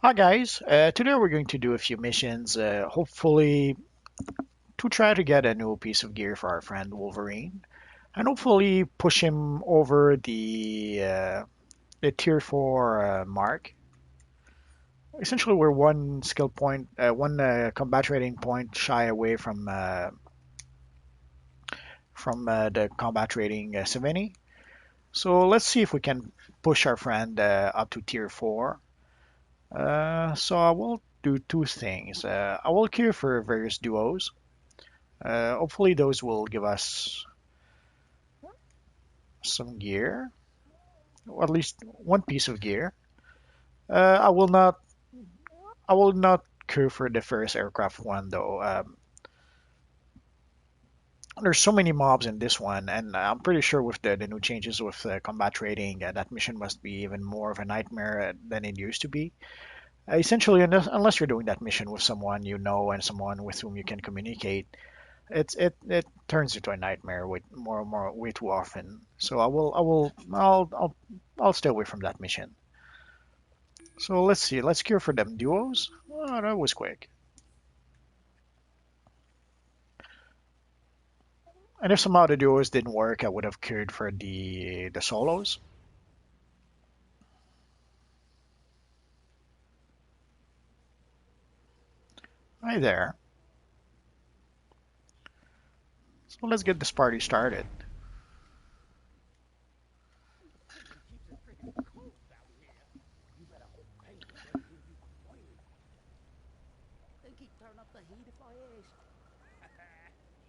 Hi guys, today we're going to do a few missions, hopefully to try to get a new piece of gear for our friend Wolverine, and hopefully push him over the tier 4 mark. Essentially, we're one skill point, one combat rating point shy away from the combat rating 70. So let's see if we can push our friend up to tier 4. So I will do two things. I will queue for various duos. Hopefully those will give us some gear, or at least one piece of gear. I will not. I will not queue for the first aircraft one though. There's so many mobs in this one, and I'm pretty sure with the new changes with combat rating, that mission must be even more of a nightmare than it used to be. Essentially, unless you're doing that mission with someone you know and someone with whom you can communicate, it turns into a nightmare way more and more way too often. So I'll stay away from that mission. So let's see. Let's cure for them duos. Oh, that was quick. And if somehow the duos didn't work, I would have cured for the solos. Right there. So let's get this party started. They keep turning up the heat if I ask.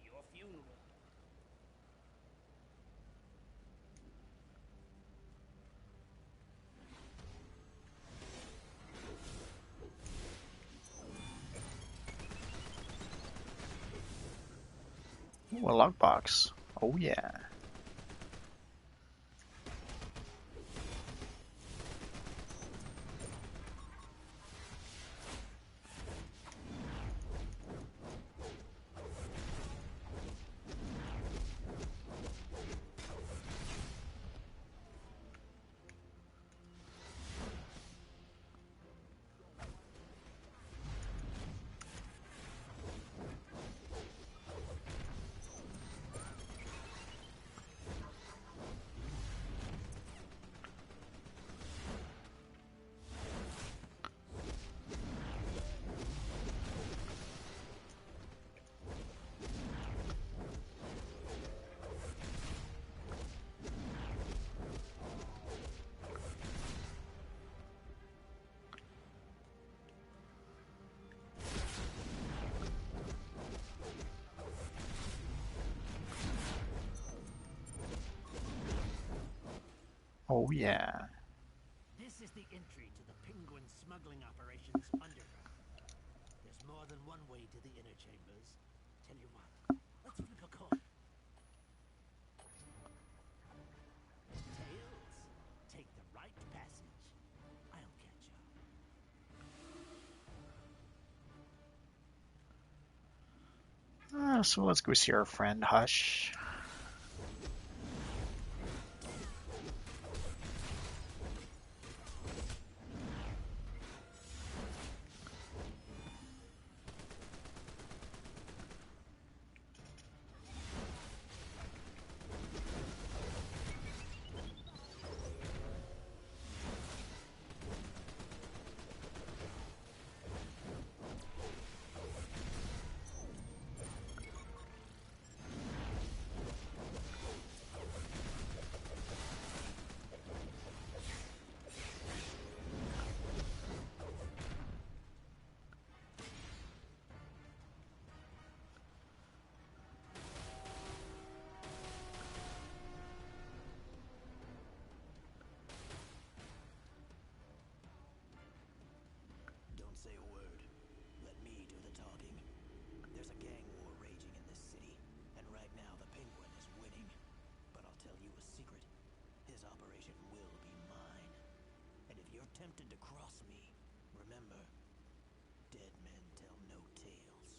Your funeral. Ooh, a lockbox. Oh yeah. Oh yeah. This is the entry to the Penguin smuggling operations underground. There's more than one way to the inner chambers. Tell you what, let's flip a coin. Tails, take the right passage. I'll catch up. So let's go see our friend Hush. Don't say a word. Let me do the talking. There's a gang war raging in this city, and right now the Penguin is winning. But I'll tell you a secret. His operation will be mine. And if you're tempted to cross me, remember, dead men tell no tales.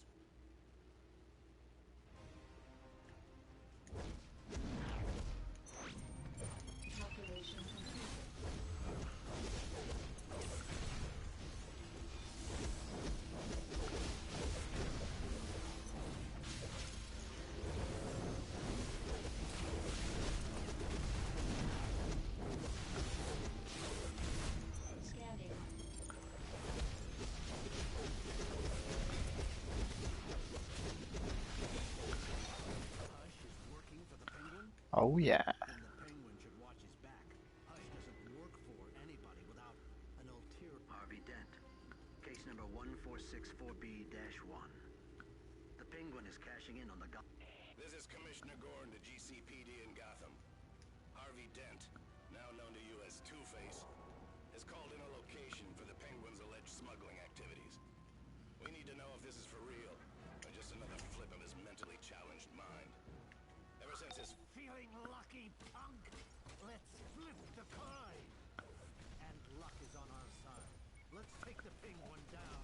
Oh yeah. Then the penguin should watch his back. Hush doesn't work for anybody without an ulterior. Harvey Dent. Case number 1464B-1. The penguin is cashing in on the This is Commissioner Gordon to GCPD in Gotham. Harvey Dent, now known to you as Two-Face, has called in a location for the Penguin's alleged smuggling activities. We need to know if this is for real, or just another flip of his mentally challenged mind. Ever since his feeling lucky, punk. Let's flip the coin. And luck is on our side. Let's take the penguin down.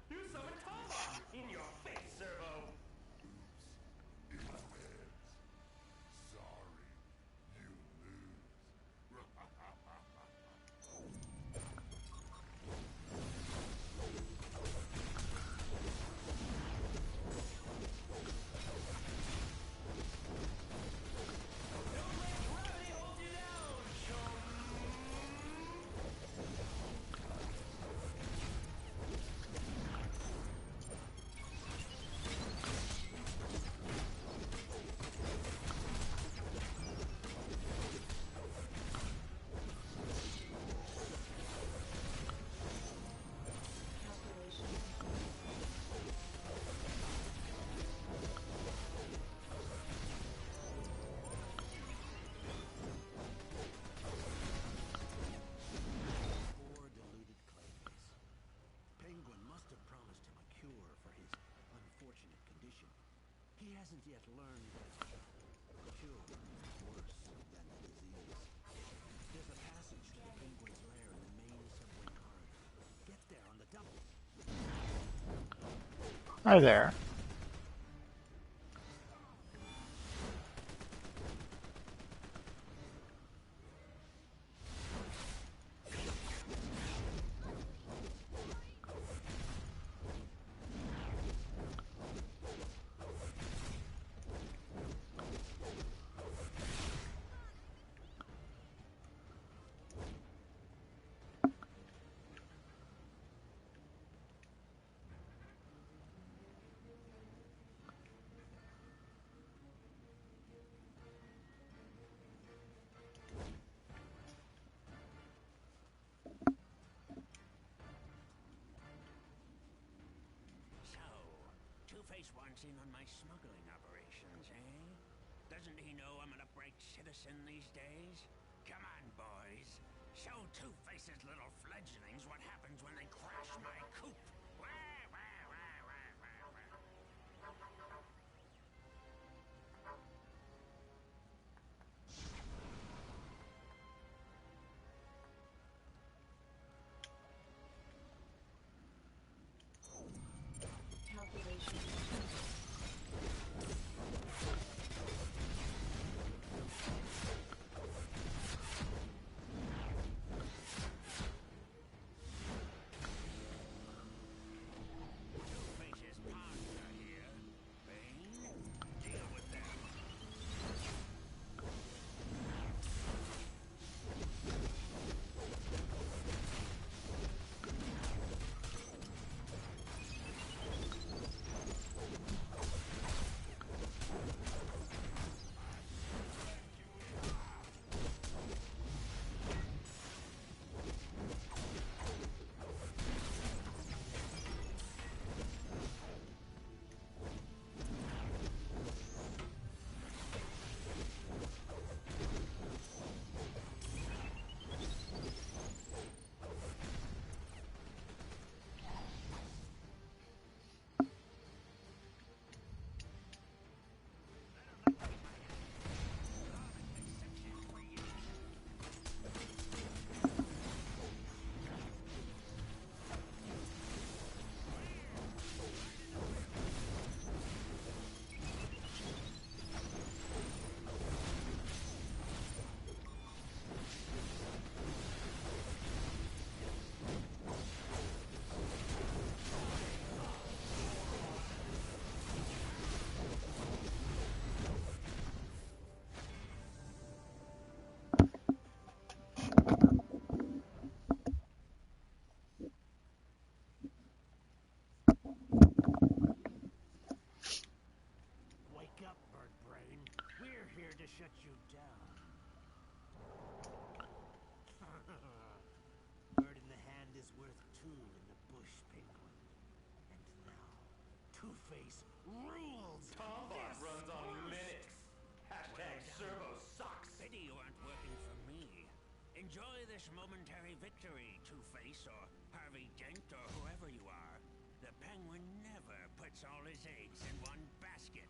You summoned Toma! In your face, Servo! Sorry, you lose. Don't let gravity hold you down, chum! Poor deluded Clayface. Penguin must have promised him a cure for his unfortunate condition. He hasn't yet learned that the cure is worse than the disease. There's a passage to the penguin's lair in the main subway corridor. Get there on the double. Hi there. So, Two-Face wants in on my smuggling operations, eh? Doesn't he know I'm an upright citizen these days? Come on, boys. Show Two-Face's little fledglings what happens when they crash my coop. Wah, wah, wah, wah, wah, wah. Calculation. Two-Face rules. Tombot runs on Linux. Hashtag servo sucks. Pity you aren't working for me. Enjoy this momentary victory, Two-Face or Harvey Dent or whoever you are. The Penguin never puts all his eggs in one basket.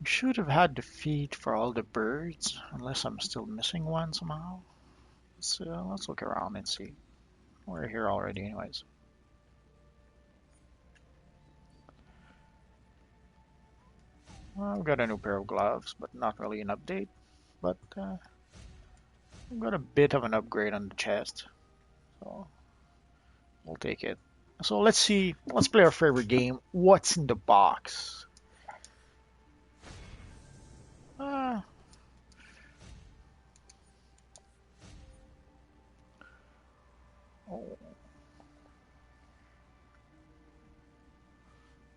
We should have had the feed for all the birds, unless I'm still missing one somehow. So let's look around and see. We're here already anyways. Well, I've got a new pair of gloves, but not really an update. But I've got a bit of an upgrade on the chest, so we'll take it. So let's see, let's play our favorite game. What's in the box? Uh, oh.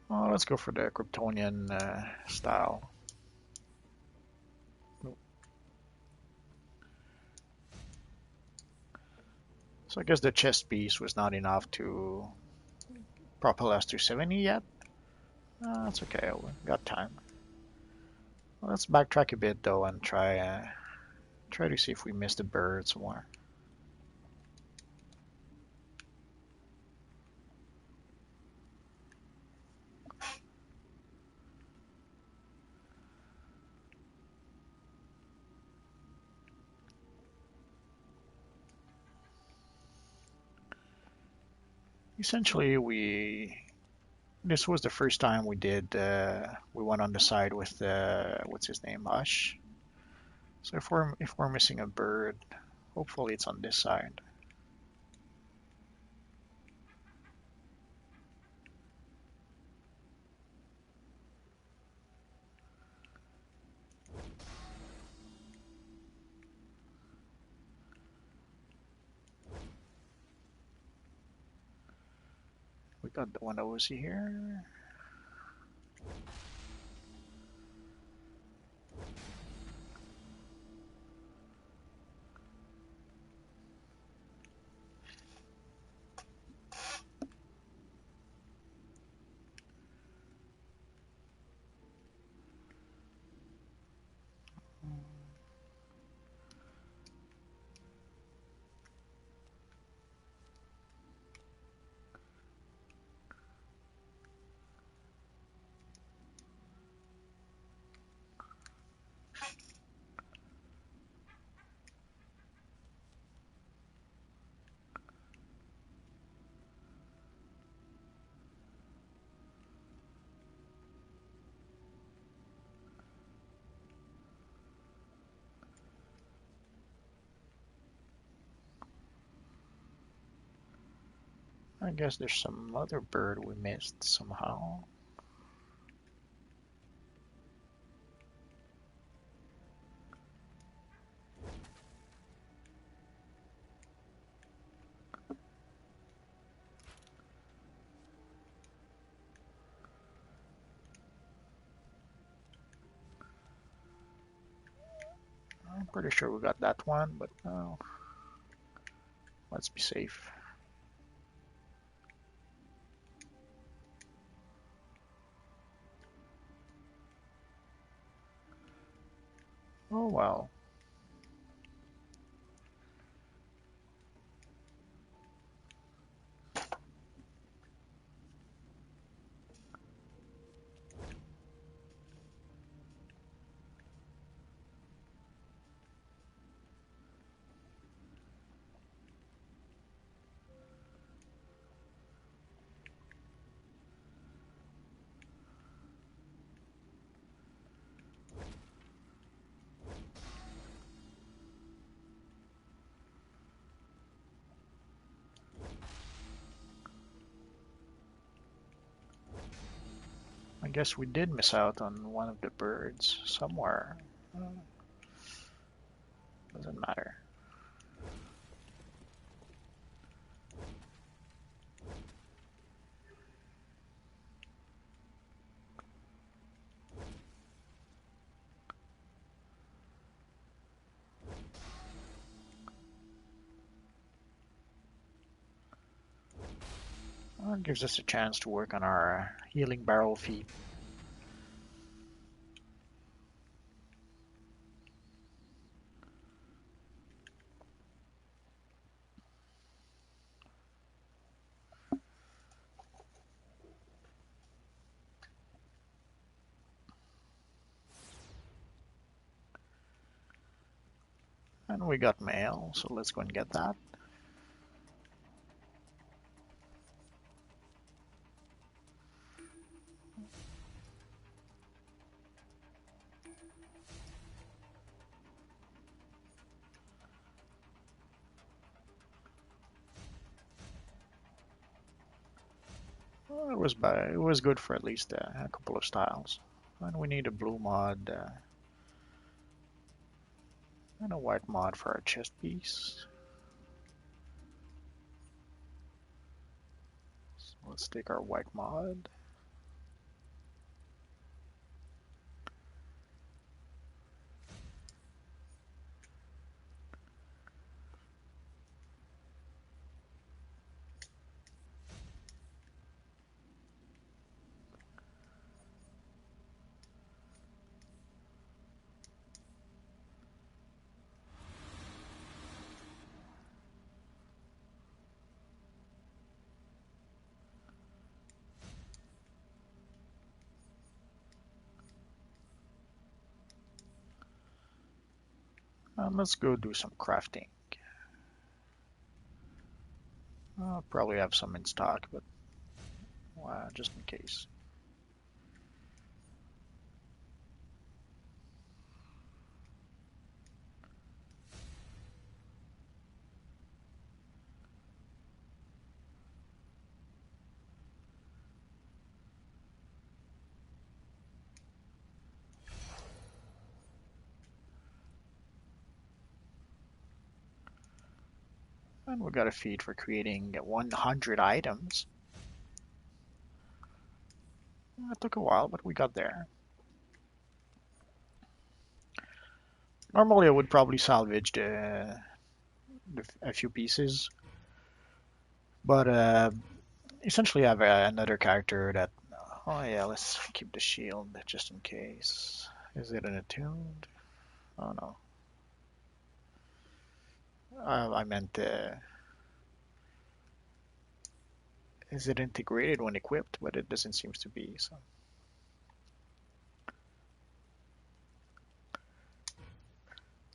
Well, let's go for the Kryptonian style. So I guess the chest piece was not enough to propel us to 70 yet. That's okay, we got time. Well, let's backtrack a bit though and try to see if we missed a bird somewhere. Essentially, this was the first time we went on the side with what's his name, Hush. So if we're missing a bird, hopefully it's on this side. We got the one that was here. I guess there's some other bird we missed somehow. I'm pretty sure we got that one, but let's be safe. Oh well. I guess we did miss out on one of the birds somewhere. Doesn't matter. Gives us a chance to work on our healing barrel feat. And we got mail, so let's go and get that. Well, it was good for at least a couple of styles. And we need a blue mod and a white mod for our chest piece. So let's take our white mod. And let's go do some crafting. I'll probably have some in stock, but just in case. And we got a feed for creating 100 items. It took a while, but we got there. Normally, I would probably salvage a few pieces, but essentially, I have another character that. Oh yeah, let's keep the shield just in case. Is it an attuned? Oh no. I meant, is it integrated when equipped? But it doesn't seem to be.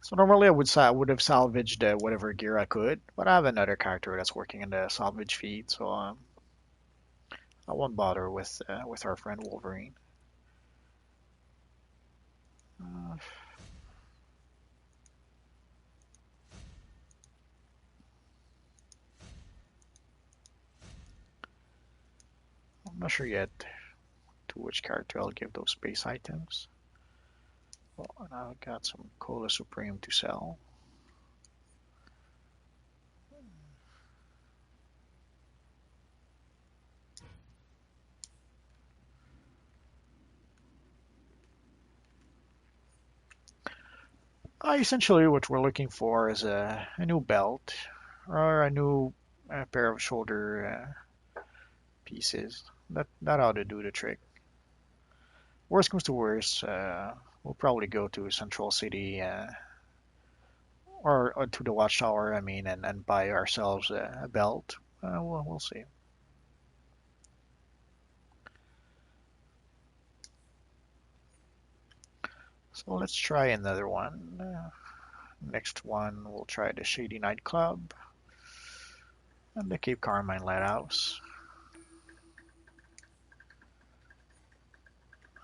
So normally I would have salvaged whatever gear I could, but I have another character that's working in the salvage feed, so I won't bother with our friend Wolverine. Uh, I'm not sure yet to which character I'll give those space items. Well, and I've got some Cola Supreme to sell. Essentially, what we're looking for is a new belt or a new pair of shoulder pieces. That ought to do the trick. Worst comes to worst, we'll probably go to Central City or to the Watchtower, I mean, and buy ourselves a belt. We'll see. So let's try another one. Next one, we'll try the Shady Nightclub and the Cape Carmine Lighthouse.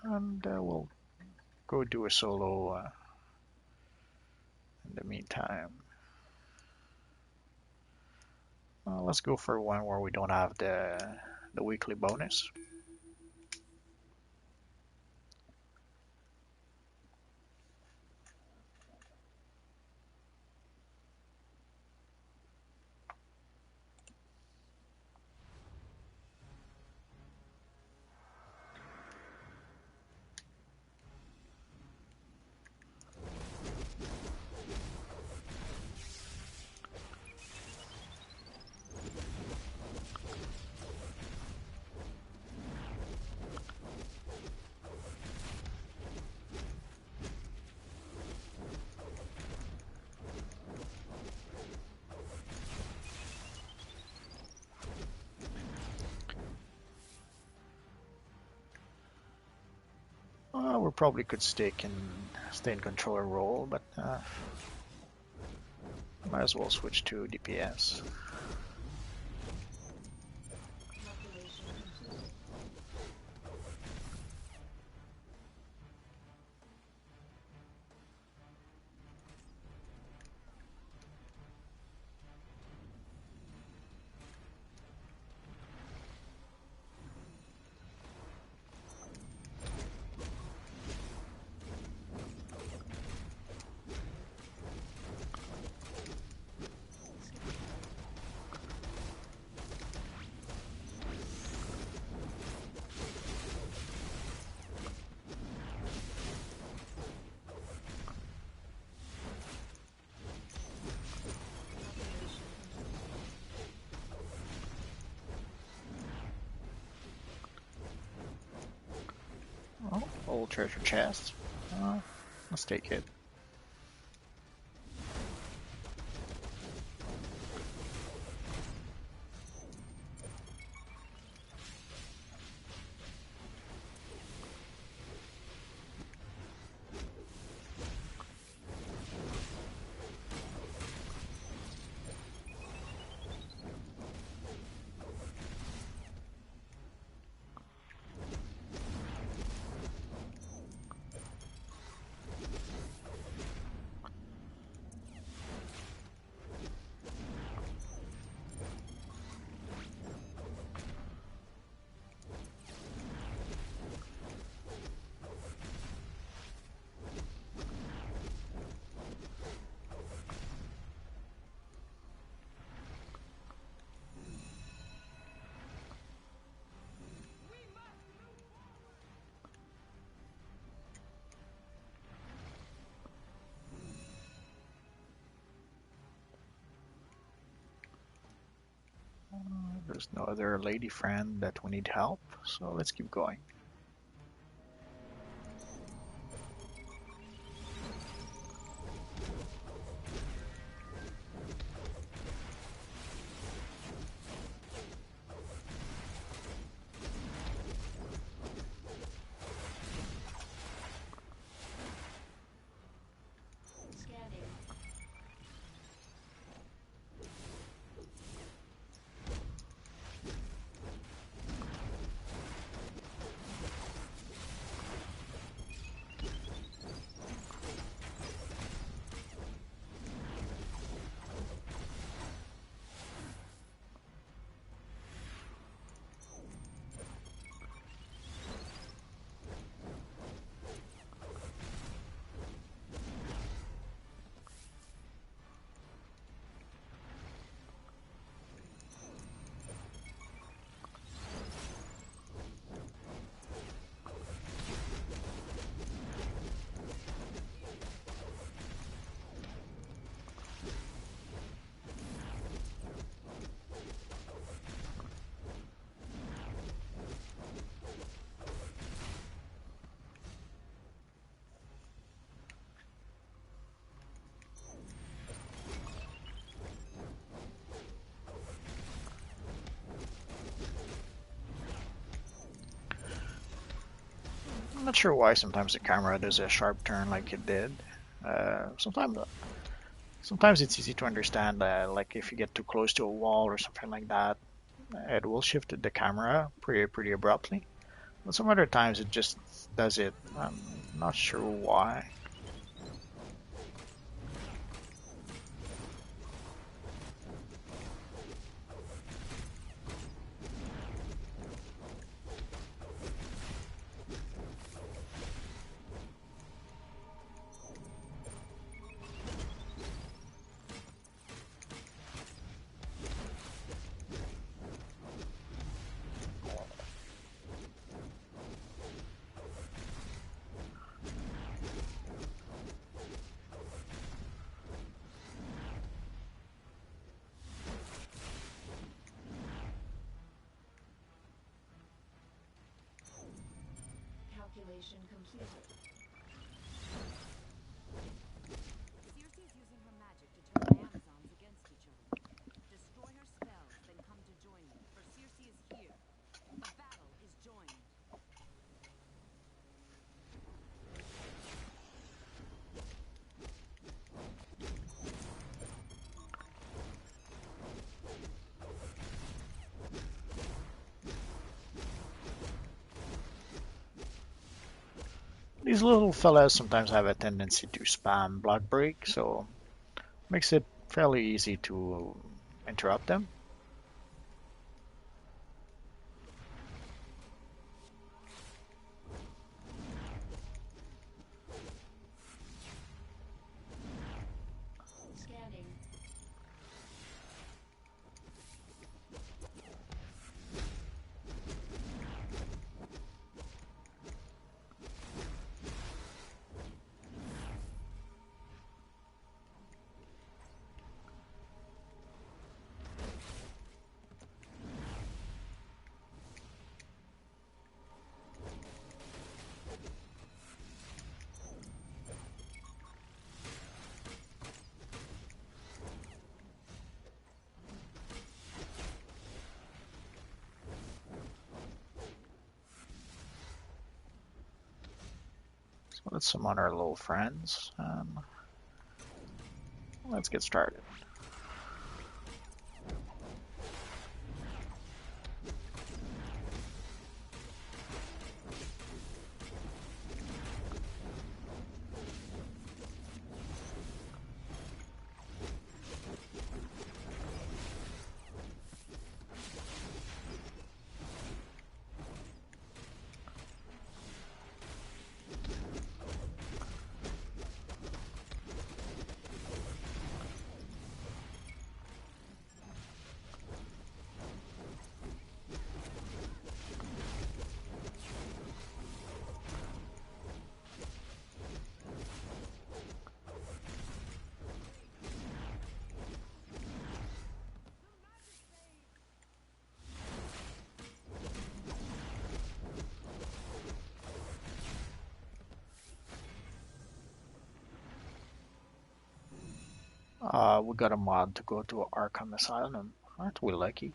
And we'll go do a solo in the meantime. Let's go for one where we don't have the weekly bonus. We probably could stay in controller role, but might as well switch to DPS. Calculation completed. Calculation Oh, old treasure chest. Let's take it. There's no other lady friend that we need help, so let's keep going. scanning. I'm not sure why sometimes the camera does a sharp turn like it did. Sometimes it's easy to understand that, like if you get too close to a wall or something like that, it will shift the camera pretty abruptly. But some other times it just does it. I'm not sure why. Calculation completed. Circe's using her magic to turn the Amazons against each other. Destroy her spells, then come to join me, for Circe is here. The battle is joined. These little fellas sometimes have a tendency to spam block break, so makes it fairly easy to interrupt them. Scanning. So let's summon our little friends. Let's get started. We got a mod to go to Arkham Asylum. Aren't we lucky?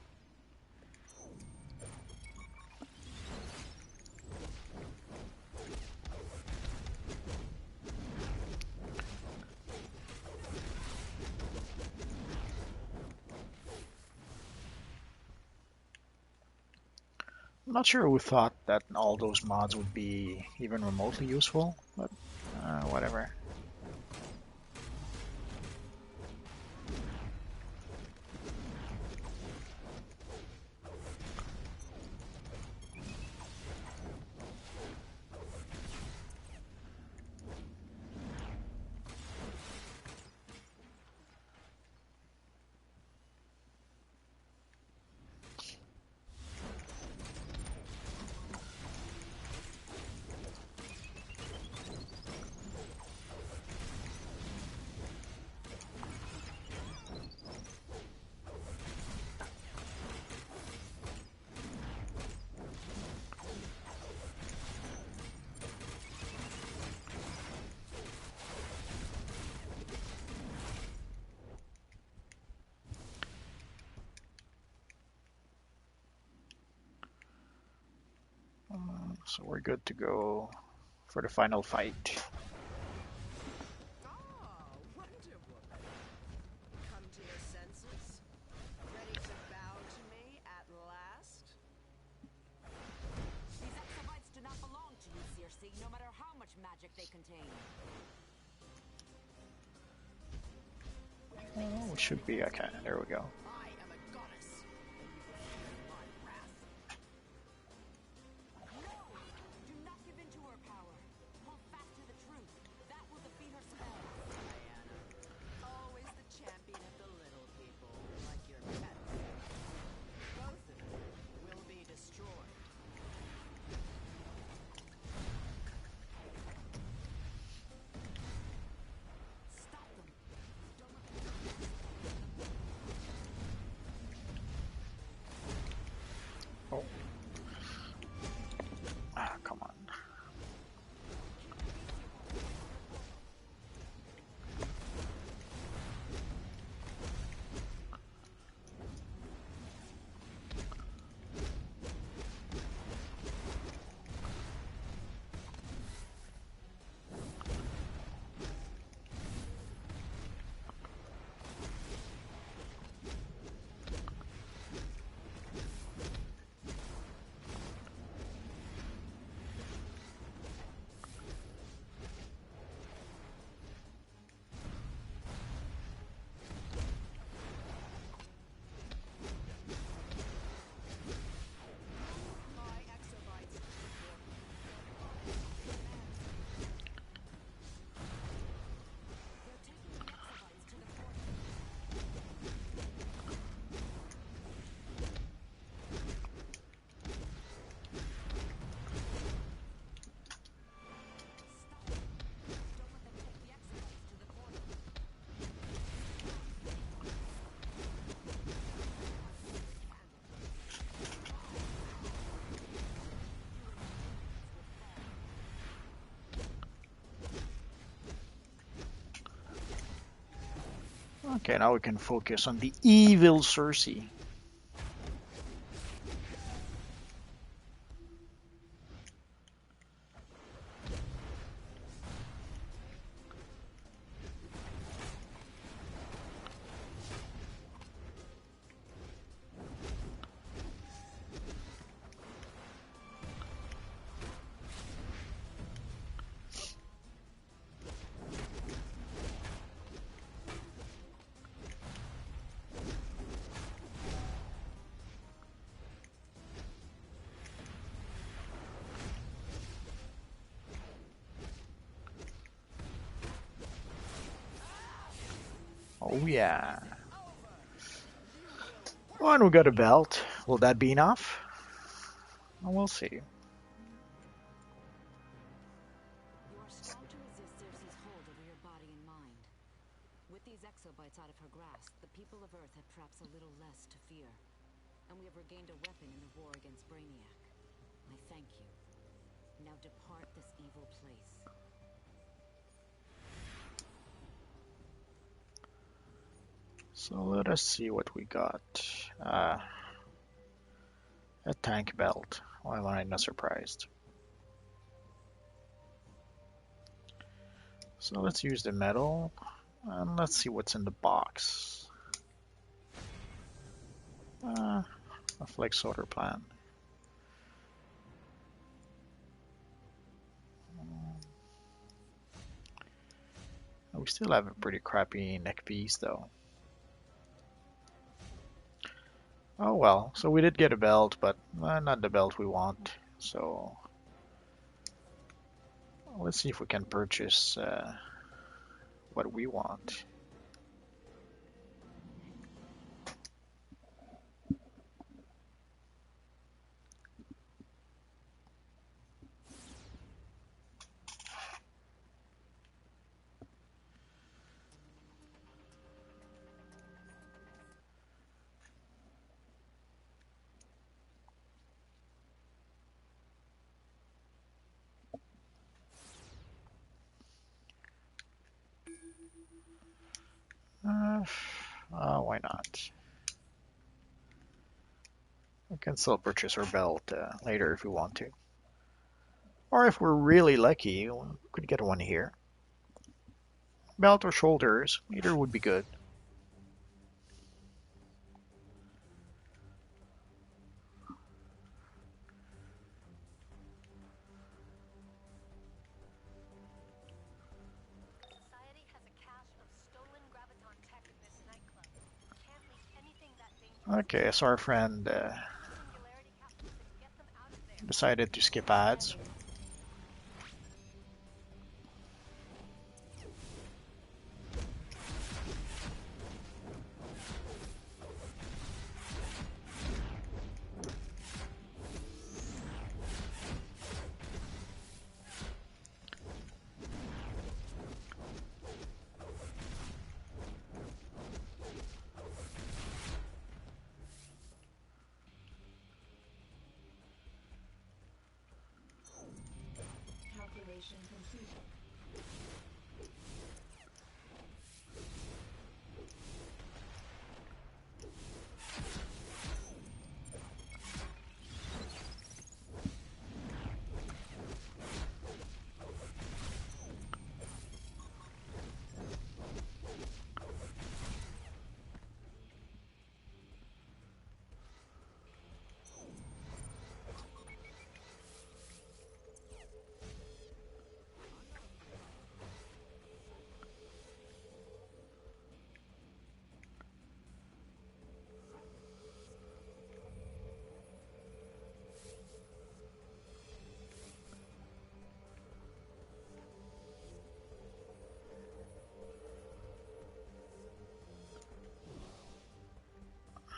I'm not sure who thought that all those mods would be even remotely useful, but whatever. So we're good to go for the final fight. Ah, Wonder Woman. Come to your senses? Ready to bow to me at last? These exabytes do not belong to you, Circe, no matter how much magic they contain. Oh, we should be okay. There we go. I am a goddess. And you will feel my wrath. No! Do not give in to her power. Hold fast to the truth. That will defeat her spell. Diana. Always the champion of the little people, like your pet. Both of them will be destroyed. Stop them. Don't let them Okay, now we can focus on the evil Cersei. Oh yeah. Oh, and we got a belt. Will that be enough? Well, we'll see. You are strong to resist Cersei's hold over your body and mind. With these exobites out of her grasp, the people of Earth have perhaps a little less to fear. And we have regained a weapon in the war against Brainiac. I thank you. Now depart this evil place. So let us see what we got. Uh, a tank belt. Why am I not surprised? So let's use the metal and let's see what's in the box. A flex solar plant. We still have a pretty crappy neck piece though. Oh well, so we did get a belt, but not the belt we want. So let's see if we can purchase what we want. Uh, why not? We can still purchase our belt later if we want to. Or if we're really lucky, we could get one here. Belt or shoulders, either would be good. Society has a cache of stolen graviton tech in this nightclub. Can't leave anything that dangerous. Okay, so our friend Singularity capsules and get them out of there. decided to skip ads. Calculation completed.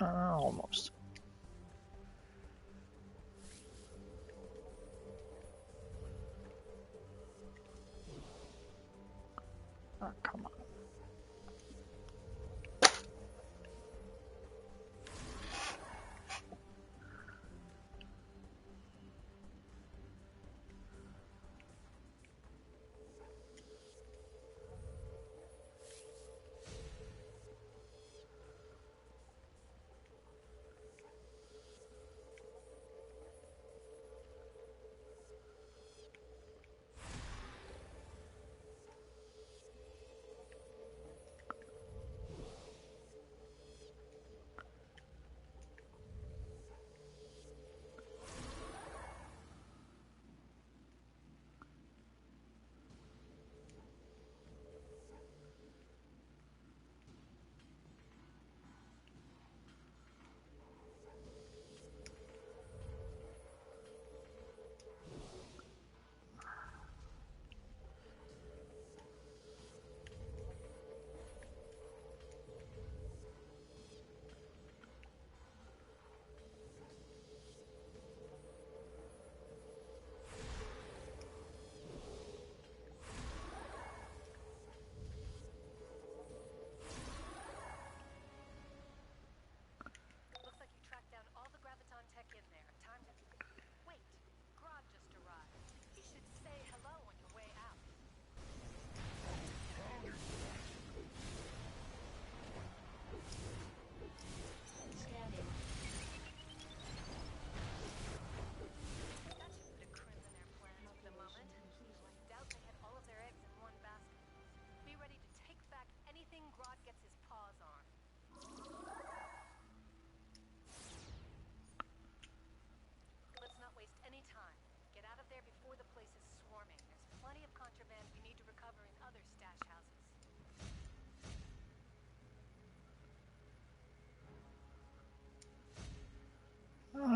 Almost. Oh, come on.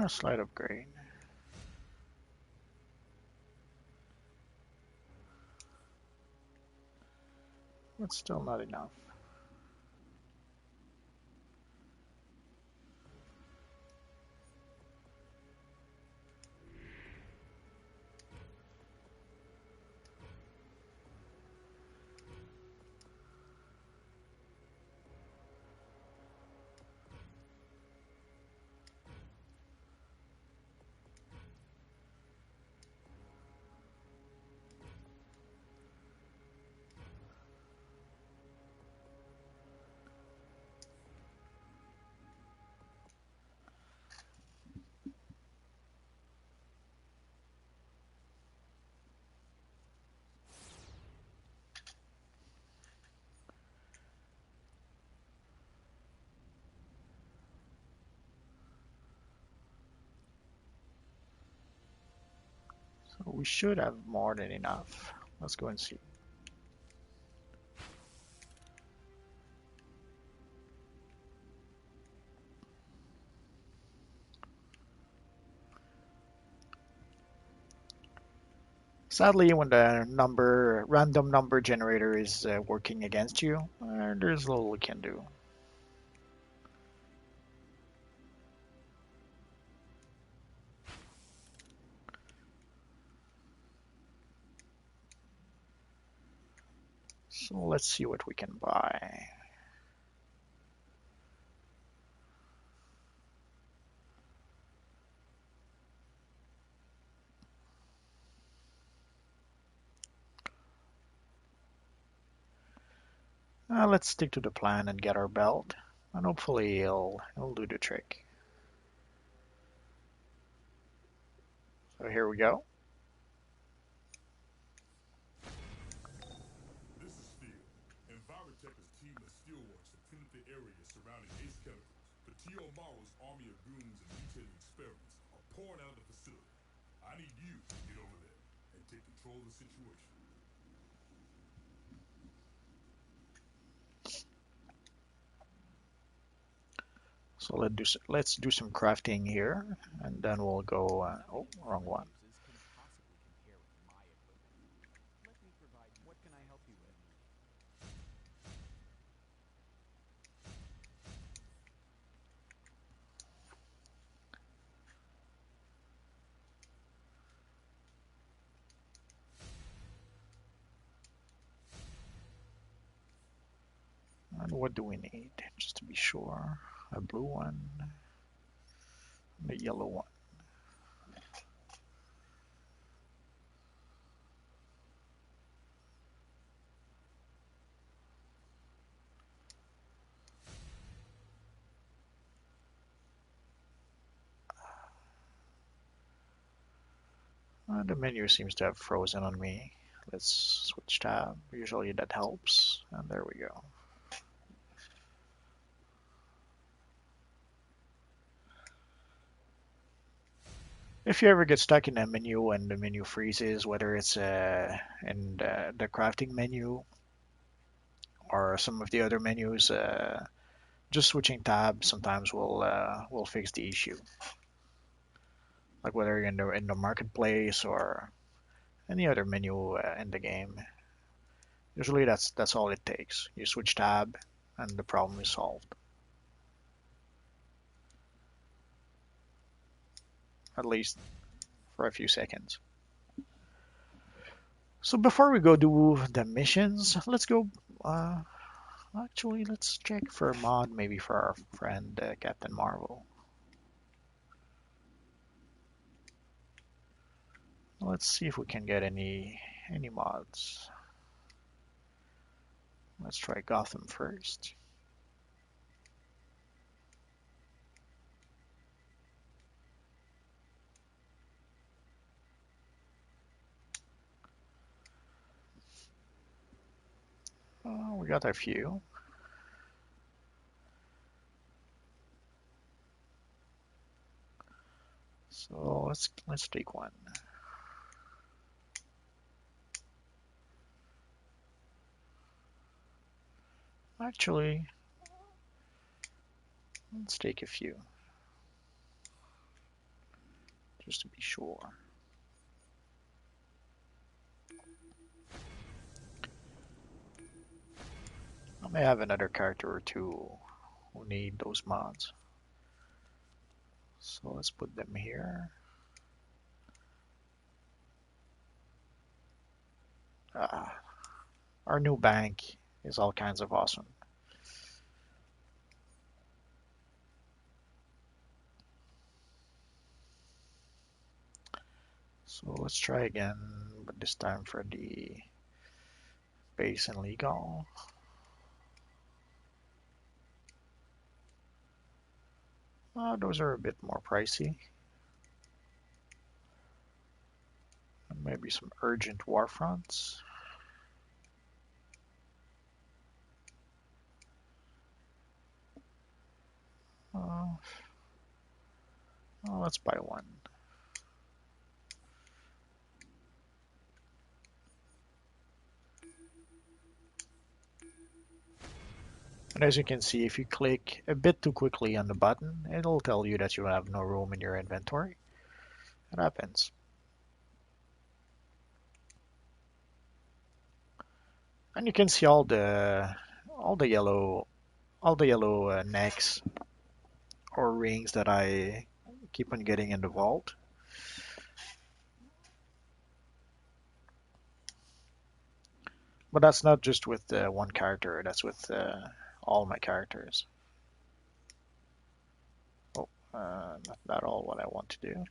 A slight upgrade. But still not enough. So we should have more than enough. Let's go and see. Sadly, when the random number generator is working against you, there's little we can do. So let's see what we can buy. Let's stick to the plan and get our belt, and hopefully it'll do the trick. So here we go. This is Steel. Envirotech's team of steelworks have cleaned up the area surrounding Ace Chemicals. But T.O. Morrow's army of goons and mutating experiments are pouring out of the facility. I need you to get over there and take control of the situation. So let's do some crafting here, and then we'll go. Oh, wrong one. And what do we need? Just to be sure, a blue one, and a yellow one. The menu seems to have frozen on me. Let's switch tab. Usually that helps. And there we go. If you ever get stuck in a menu and the menu freezes, whether it's in the crafting menu or some of the other menus, just switching tabs sometimes will fix the issue. Like whether you're in the marketplace or any other menu in the game. Usually that's all it takes. You switch tab and the problem is solved. At least for a few seconds. So before we go do the missions, let's go. Actually, let's check for a mod, maybe for our friend Captain Marvel. Let's see if we can get any mods. Let's try Gotham first. We got a few. So let's take one. Actually, let's take a few. just to be sure. I may have another character or two who need those mods. So let's put them here. Our new bank is all kinds of awesome. So let's try again, but this time for the base and legal. Those are a bit more pricey. And maybe some urgent war fronts. Let's buy one. And as you can see, if you click a bit too quickly on the button, it'll tell you that you have no room in your inventory. It happens. And you can see all the yellow necks or rings that I keep on getting in the vault. But that's not just with one character, that's with all my characters. Oh, not all what I want to do.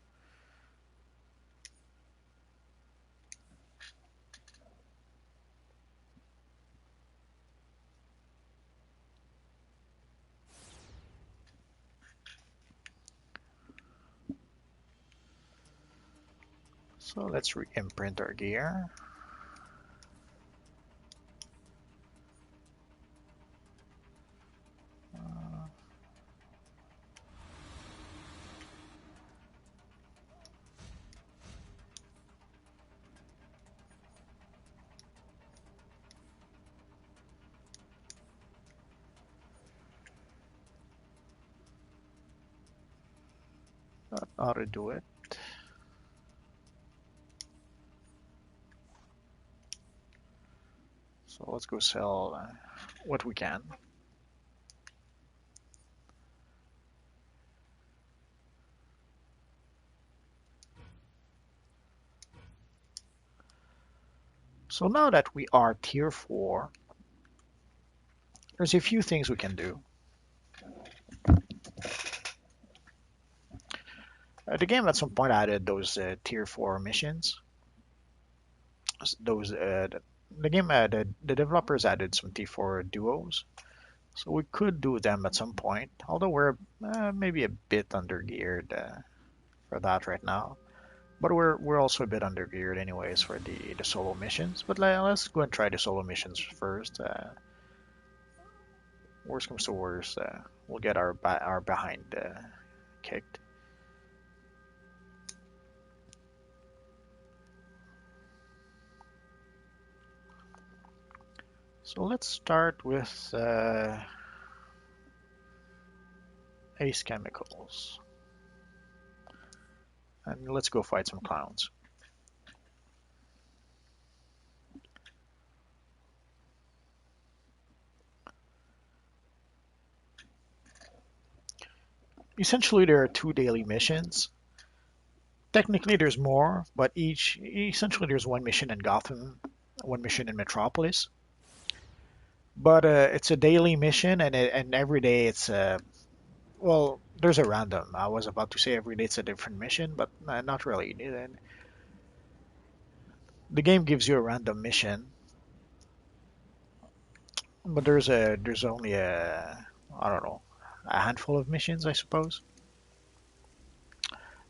So let's re-imprint our gear. That ought to do it. So let's go sell what we can. So now that we are tier 4, there's a few things we can do. The game at some point added those tier 4 missions. Those the game added, the developers added some tier 4 duos. So we could do them at some point, although we're maybe a bit under-geared for that right now. But we're also a bit under-geared anyways for the solo missions. But let's go and try the solo missions first. Worst comes to worst, we'll get our behind kicked. So let's start with Ace Chemicals. And let's go fight some clowns. Essentially, there are 2 daily missions. Technically, there's more, but essentially there's 1 mission in Gotham, 1 mission in Metropolis. But it's a daily mission, and every day it's well, there's a random. I was about to say every day it's a different mission, but not really. The game gives you a random mission, but there's only I don't know, a handful of missions, I suppose.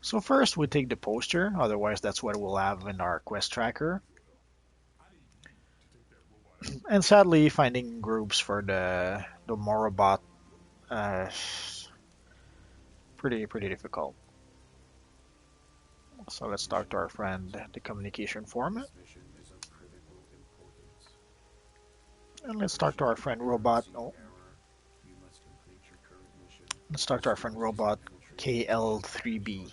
So first we take the poster, otherwise that's what we'll have in our quest tracker. And sadly, finding groups for the Morobot pretty difficult. So let's talk to our friend, the communication format. And let's talk to our friend Robot. Oh, let's talk to our friend Robot KL3B.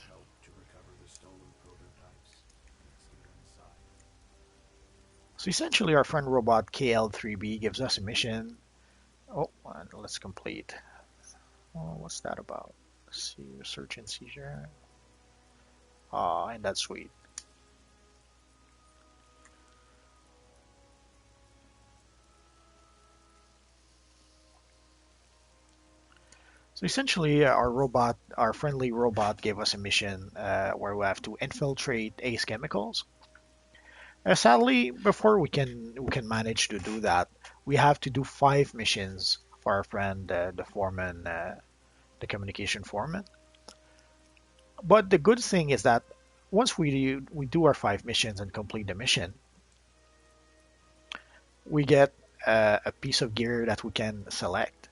So essentially, our friend robot KL3B gives us a mission. Oh, and let's complete. Oh, what's that about? Let's see, search and seizure. Ah, and that's sweet. So essentially, our friendly robot, gave us a mission where we have to infiltrate Ace Chemicals. Sadly, before we can manage to do that, we have to do 5 missions for our friend, the foreman, the communication foreman. But the good thing is that once we do our 5 missions and complete the mission, we get a piece of gear that we can select.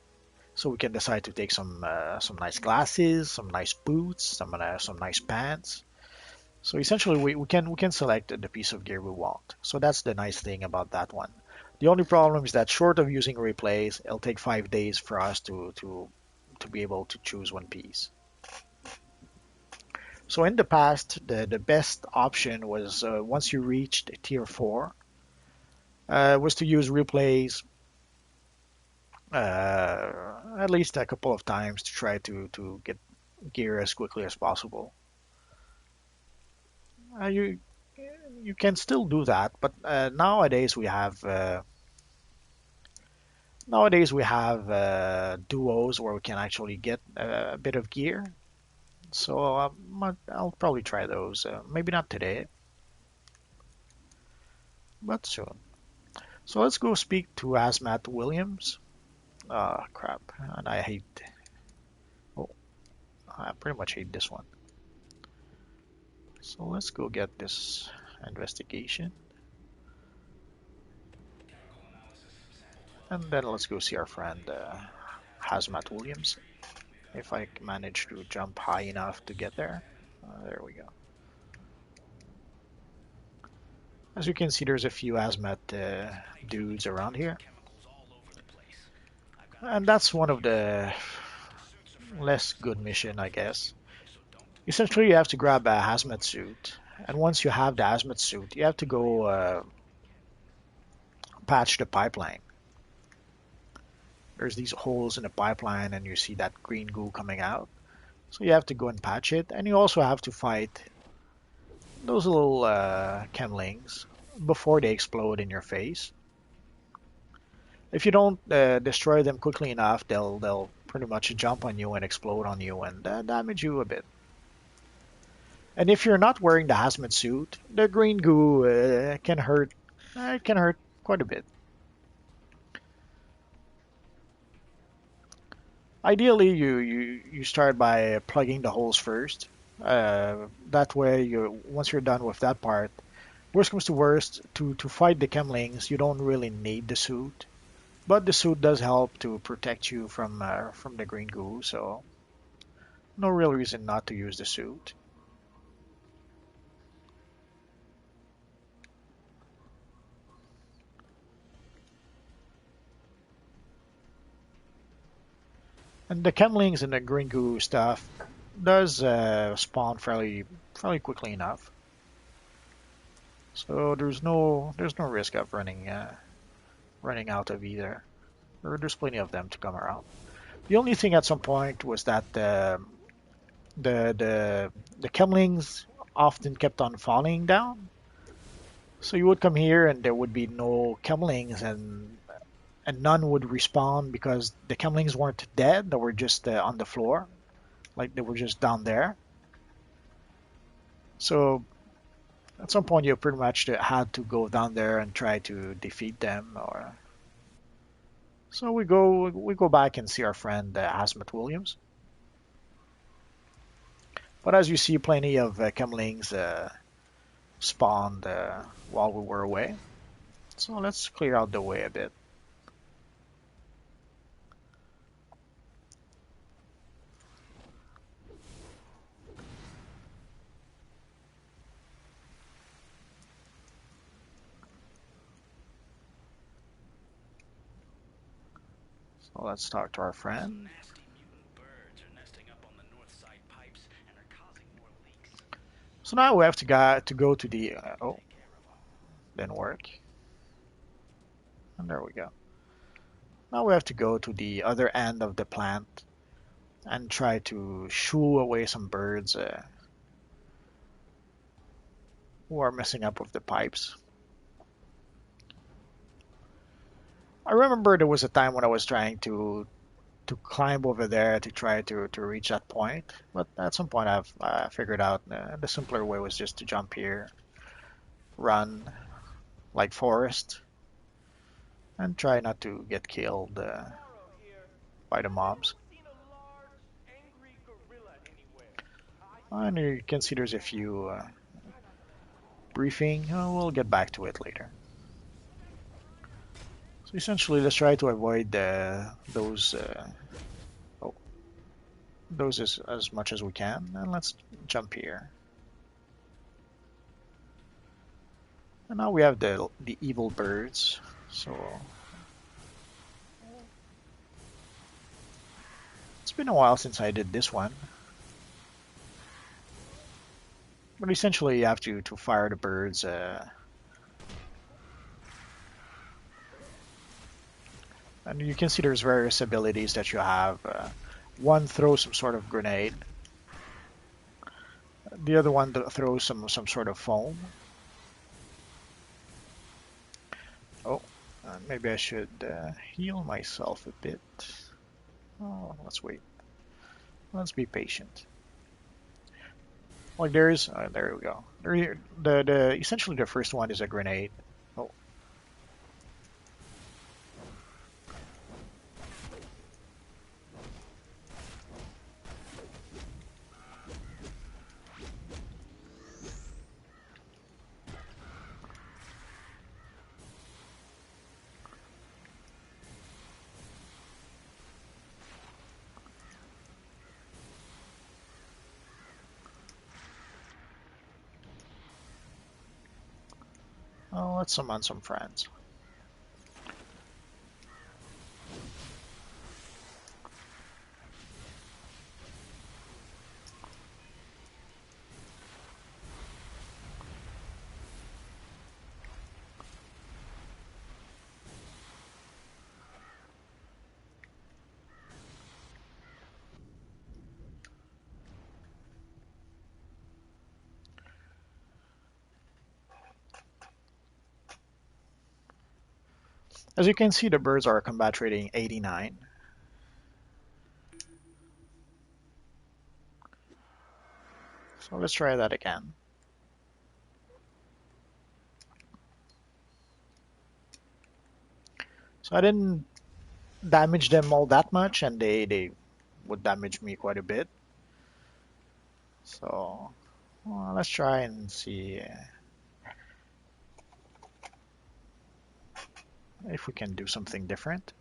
So we can decide to take some nice glasses, some nice boots, some nice pants. So essentially, we can select the piece of gear we want. So that's the nice thing about that one. The only problem is that short of using replays, it'll take 5 days for us to be able to choose one piece. So in the past, the best option was once you reached tier 4, was to use replays at least a couple of times to try to get gear as quickly as possible. You can still do that, but nowadays we have duos where we can actually get a bit of gear. So I'll probably try those. Maybe not today, but soon. So let's go speak to Asmat Williams. Crap, and I hate. Oh, I pretty much hate this one. So let's go get this investigation, and then let's go see our friend Hazmat Williams. If I manage to jump high enough to get there. There we go. As you can see, there's a few Hazmat dudes around here. And that's one of the less good mission, I guess. Essentially, you have to grab a hazmat suit, and once you have the hazmat suit, you have to go patch the pipeline. There's these holes in the pipeline, and you see that green goo coming out. So you have to go and patch it, and you also have to fight those little chemlings before they explode in your face. If you don't destroy them quickly enough, they'll pretty much jump on you and explode on you and damage you a bit. And if you're not wearing the hazmat suit, the green goo can hurt. It can hurt quite a bit. Ideally, you start by plugging the holes first. That way, once you're done with that part, worst comes to worst, to fight the chemlings, you don't really need the suit, but the suit does help to protect you from the green goo. So no real reason not to use the suit. And the chemlings and the green goo stuff does spawn fairly quickly enough. So there's no risk of running out of either. Or there's plenty of them to come around. The only thing at some point was that the chemlings often kept on falling down. So you would come here and there would be no chemlings and none would respawn because the chemlings weren't dead. They were just on the floor, like they were just down there. So at some point you pretty much had to go down there and try to defeat them. Or so we go back and see our friend Asmat Williams. But as you see, plenty of chemlings spawned while we were away. So let's clear out the way a bit. So let's talk to our friend. So now we have to go to the oh, didn't work. And there we go. Now we have to go to the other end of the plant and try to shoo away some birds who are messing up with the pipes. I remember there was a time when I was trying to climb over there to try to reach that point, but at some point I've figured out the simpler way was just to jump here, run like Forrest, and try not to get killed Tomorrow here. by the Has mobs. anyone seen a large, angry gorilla anywhere? And you can see there's a few briefing. We'll get back to it later. So essentially, let's try to avoid oh, those as much as we can, and let's jump here. And now we have the evil birds. So it's been a while since I did this one. But essentially you have to fire the birds and you can see there's various abilities that you have. One throws some sort of grenade. The other one throws some sort of foam. Oh, maybe I should heal myself a bit. Oh, let's wait. Let's be patient. Like there we go. The essentially the first one is a grenade. Oh, let's summon some friends. As you can see, the birds are combat rating 89. So let's try that again. So I didn't damage them all that much, and they would damage me quite a bit. So well, let's try and see if we can do something different.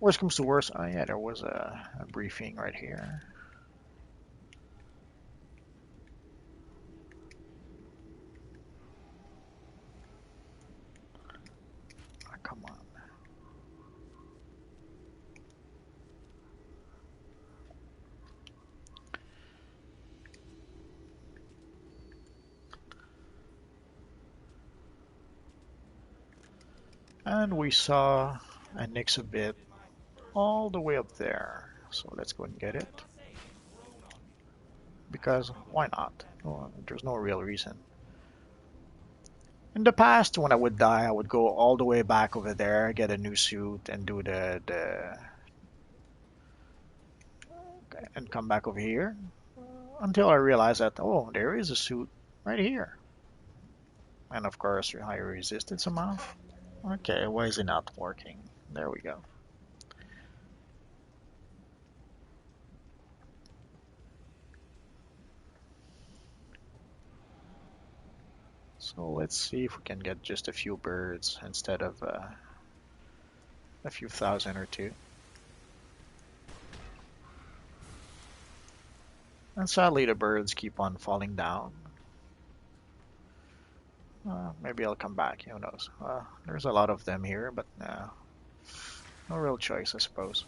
Worst comes to worst, oh yeah, there was a briefing right here. Oh, come on. And we saw a Nyx a bit all the way up there. So let's go and get it. Because why not? Well, there's no real reason. In the past, when I would die, I would go all the way back over there, get a new suit, and do the and come back over here until I realized that oh, there is a suit right here, and of course, higher resistance amount. Okay, why is it not working? There we go. So let's see if we can get just a few birds instead of a few thousand or two. And sadly, the birds keep on falling down. Maybe I'll come back, who knows. There's a lot of them here, but no real choice, I suppose.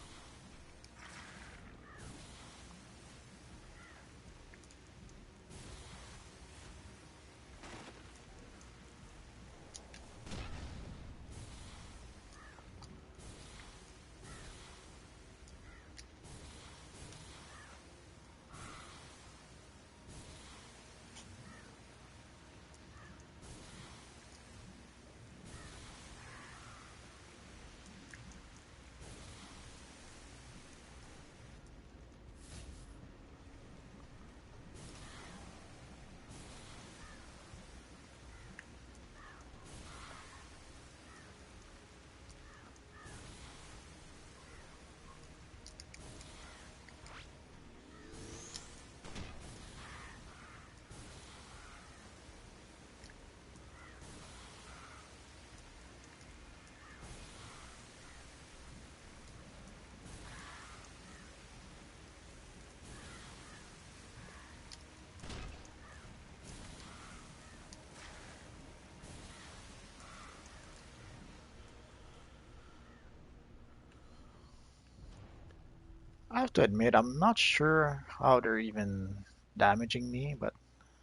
I have to admit, I'm not sure how they're even damaging me, but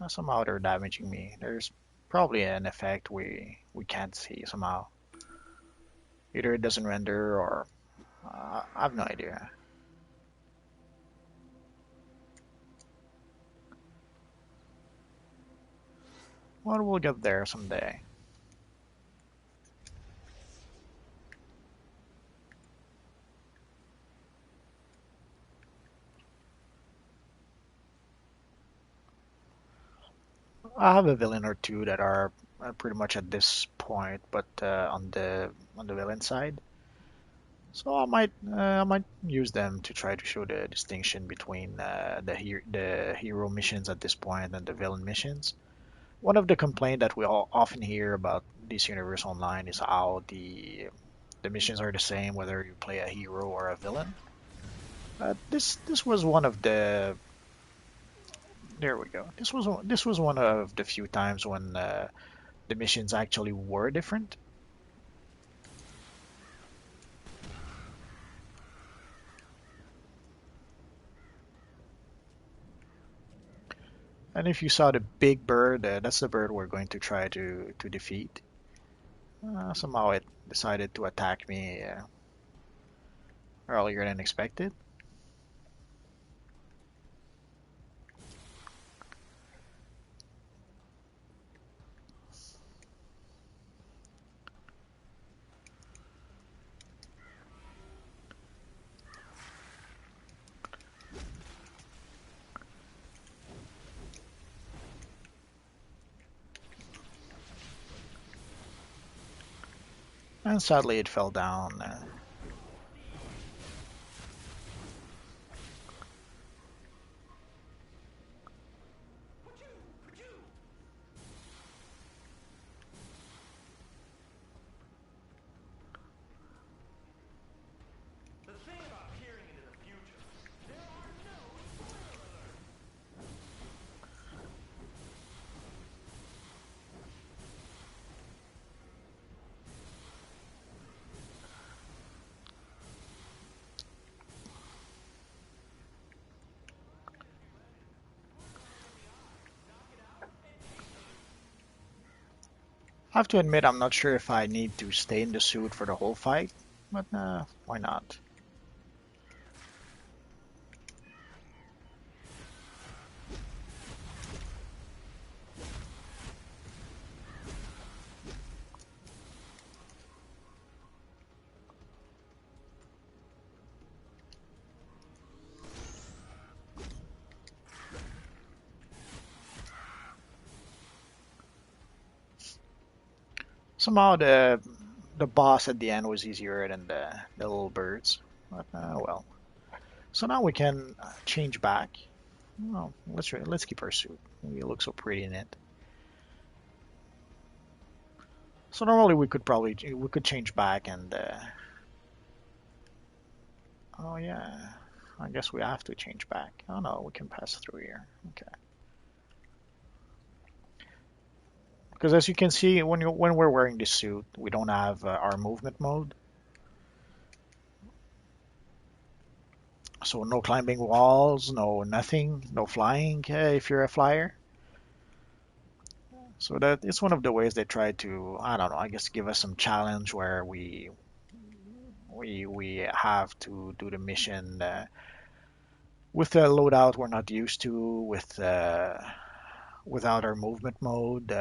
somehow they're damaging me. There's probably an effect we can't see somehow. Either it doesn't render or I have no idea. Well, we'll get there someday. I have a villain or two that are pretty much at this point, but on the villain side. So I might use them to try to show the distinction between the hero missions at this point and the villain missions. One of the complaints that we all often hear about this universe online is how the missions are the same whether you play a hero or a villain. This was one of the there we go. This was one of the few times when the missions actually were different. And if you saw the big bird, that's the bird we're going to try to defeat. Somehow it decided to attack me earlier than expected. And sadly it fell down. The thing about peering into the future, there are no spoiler alerts. I have to admit I'm not sure if I need to stay in the suit for the whole fight, but why not? Somehow the boss at the end was easier than the little birds, but well. So now we can change back. Well, let's keep our suit. We look so pretty in it. So normally we could change back and oh yeah, I guess we have to change back. Oh no, we can pass through here. Okay. Because as you can see, when we're wearing this suit, we don't have our movement mode. So no climbing walls, no nothing, no flying if you're a flyer. So that it's one of the ways they try to, I don't know, I guess give us some challenge where we have to do the mission with a loadout we're not used to, without our movement mode.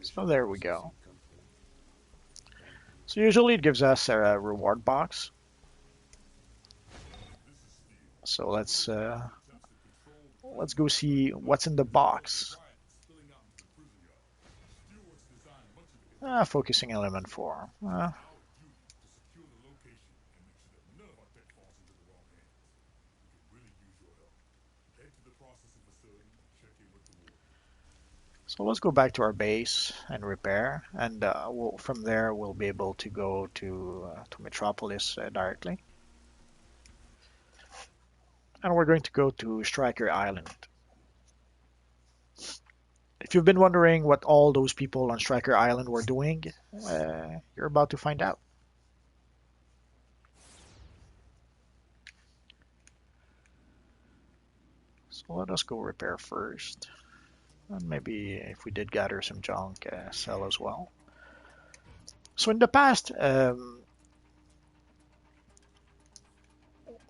So there we go. So usually it gives us a reward box. So let's go see what's in the box. Focusing element 4. So let's go back to our base and repair, and from there we'll be able to go to Metropolis directly. and we're going to go to Striker Island. If you've been wondering what all those people on Striker Island were doing, you're about to find out. So let us go repair first. And maybe if we did gather some junk, sell as well. So in the past,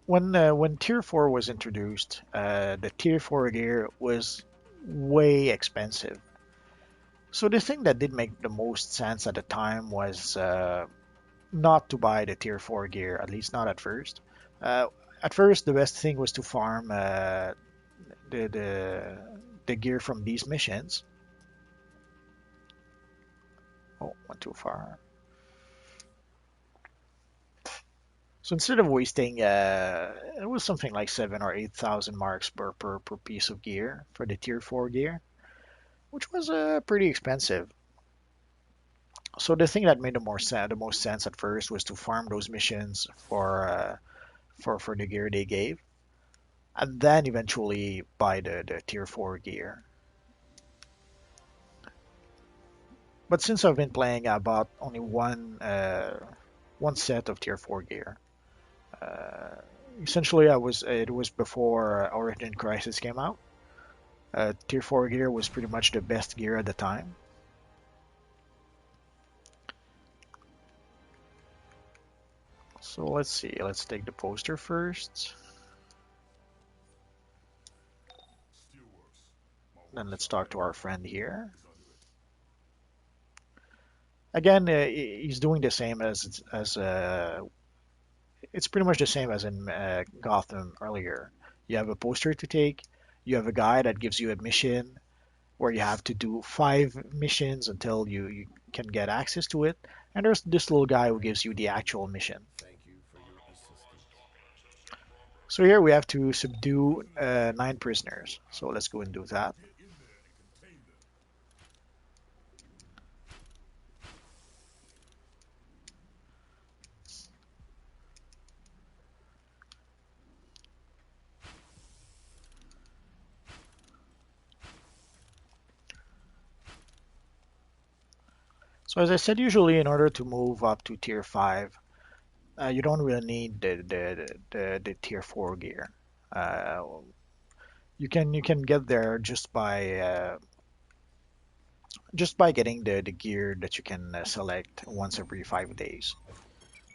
when Tier 4 was introduced, the Tier 4 gear was way expensive. So the thing that did make the most sense at the time was not to buy the Tier 4 gear, at least not at first. At first, the best thing was to farm the, the the gear from these missions. Oh, went too far. So instead of wasting, it was something like 7 or 8,000 marks per piece of gear for the Tier 4 gear, which was pretty expensive. So the thing that made the most sense at first was to farm those missions for the gear they gave, and then eventually buy the Tier 4 gear. But since I've been playing, I bought only one set of Tier 4 gear. Uh, Essentially, I was it was before Origin Crisis came out. Tier 4 gear was pretty much the best gear at the time. So let's see. Let's take the poster first. Then let's talk to our friend here. Again, he's doing the same as it's pretty much the same as in Gotham earlier. You have a poster to take. You have a guy that gives you a mission where you have to do 5 missions until you can get access to it. And there's this little guy who gives you the actual mission. So here we have to subdue 9 prisoners. So let's go and do that. So as I said, usually in order to move up to tier 5, you don't really need the tier 4 gear. Uh, you can get there just by getting the gear that you can select once every 5 days.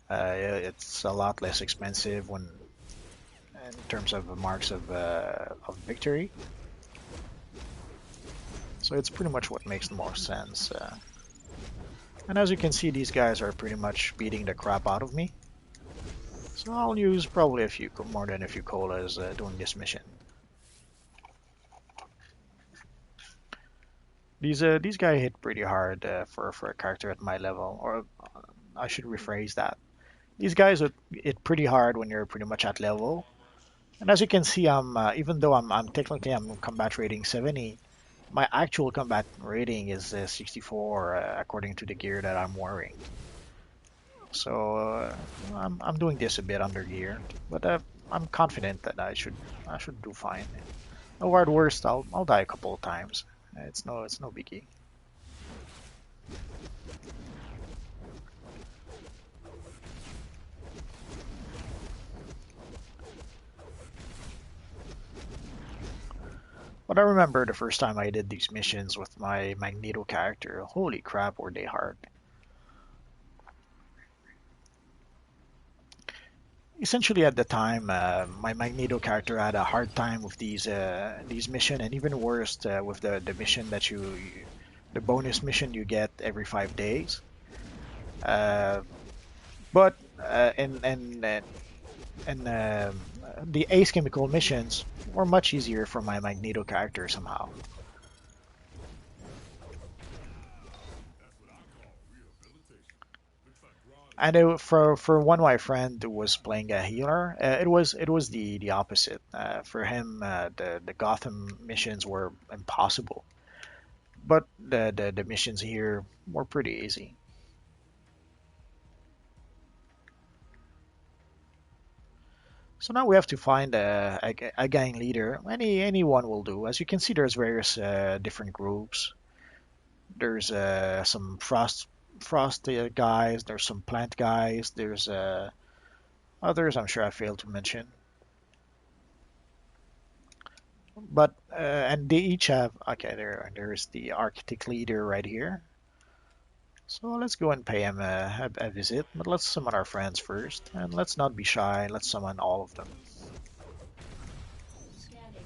It's a lot less expensive when in terms of marks of victory. So it's pretty much what makes the most sense. And as you can see, these guys are pretty much beating the crap out of me. So I'll use probably more than a few colas doing this mission. These guys hit pretty hard for a character at my level, or I should rephrase that. These guys would hit pretty hard when you're pretty much at level. And as you can see, even though I'm technically I'm combat rating 70, my actual combat rating is 64 according to the gear that I'm wearing. So I'm doing this a bit under gear, but I'm confident that I should do fine. Or at worst, I'll die a couple of times. It's no biggie. But I remember the first time I did these missions with my Magneto character. Holy crap, were they hard! Essentially, at the time, my Magneto character had a hard time with these mission, and even worse with the mission the bonus mission you get every 5 days. Uh, but and the Ace Chemical missions were much easier for my Magneto character somehow. And for one of my friend who was playing a healer, it was the opposite. For him, the Gotham missions were impossible, but the missions here were pretty easy. So now we have to find a gang leader. Anyone will do. As you can see, there's various different groups. There's some frost guys. There's some plant guys. There's others I'm sure I failed to mention. But and they each have okay. There's the architect leader right here. So let's go and pay him a visit. But let's summon our friends first, and let's not be shy. Let's summon all of them. Scanning.